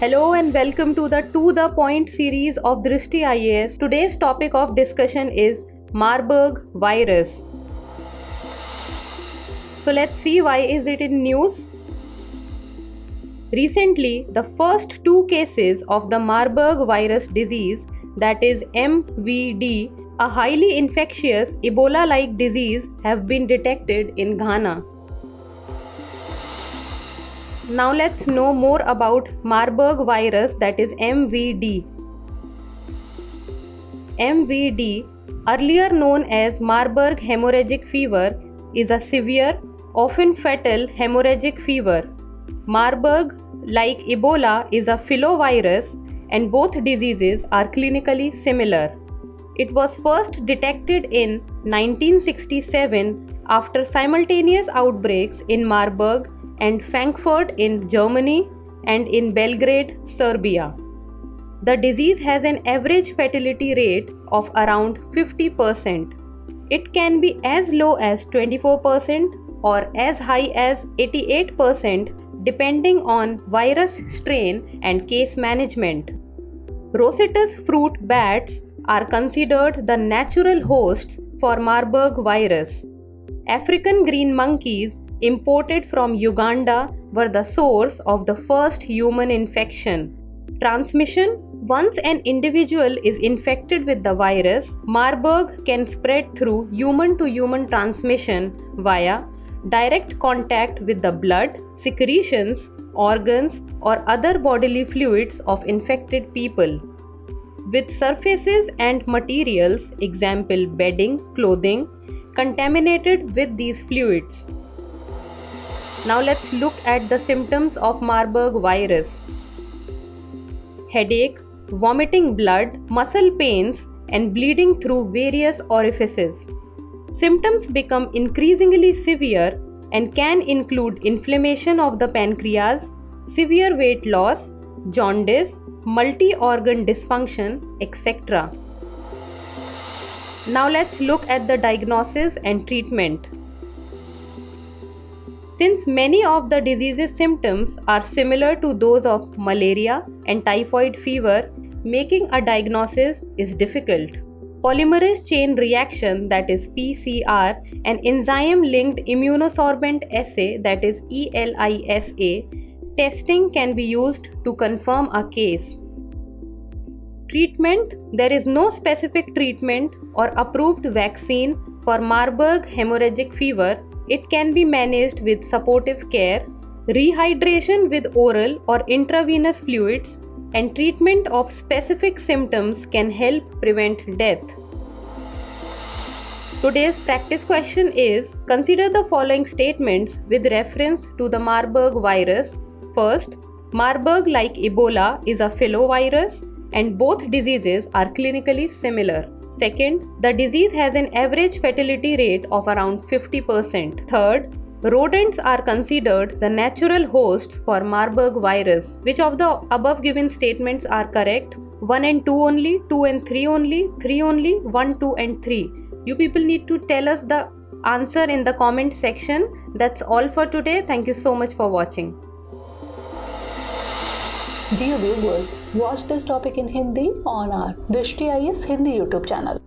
Hello and welcome to the Point series of Drishti IAS. Today's topic of discussion is Marburg virus. So let's see why is it in news. Recently, the first two cases of the Marburg virus disease, that is MVD, a highly infectious Ebola-like disease, have been detected in Ghana. Now let's know more about Marburg virus, that is MVD. MVD, earlier known as Marburg hemorrhagic fever, is a severe, often fatal hemorrhagic fever. Marburg, like Ebola, is a filovirus and both diseases are clinically similar. It was first detected in 1967 after simultaneous outbreaks in Marburg and Frankfurt in Germany and in Belgrade, Serbia. The disease has an average fatality rate of around 50%. It can be as low as 24% or as high as 88% depending on virus strain and case management. Rosetus fruit bats are considered the natural hosts for Marburg virus. African green monkeys imported from Uganda were the source of the first human infection. Transmission: once an individual is infected with the virus, Marburg can spread through human-to-human transmission via direct contact with the blood, secretions, organs, or other bodily fluids of infected people. With surfaces and materials, example bedding, clothing, contaminated with these fluids. Now let's look at the symptoms of Marburg virus. Headache, vomiting blood, muscle pains, and bleeding through various orifices. Symptoms become increasingly severe and can include inflammation of the pancreas, severe weight loss, jaundice, multi-organ dysfunction, etc. Now let's look at the diagnosis and treatment. Since many of the disease's symptoms are similar to those of malaria and typhoid fever, making a diagnosis is difficult. Polymerase chain reaction, that is PCR, and enzyme-linked immunosorbent assay, that is ELISA, testing can be used to confirm a case. Treatment: there is no specific treatment or approved vaccine for Marburg hemorrhagic fever. It can be managed with supportive care, rehydration with oral or intravenous fluids, and treatment of specific symptoms can help prevent death. Today's practice question is: consider the following statements with reference to the Marburg virus. First, Marburg, like Ebola, is a filovirus and both diseases are clinically similar. Second, the disease has an average fatality rate of around 50%. Third, rodents are considered the natural hosts for Marburg virus. Which of the above given statements are correct? 1 and 2 only, 2 and 3 only, 3 only, 1, 2 and 3. You people need to tell us the answer in the comment section. That's all for today. Thank you so much for watching. Dear viewers, watch this topic in Hindi on our Drishti IAS Hindi YouTube channel.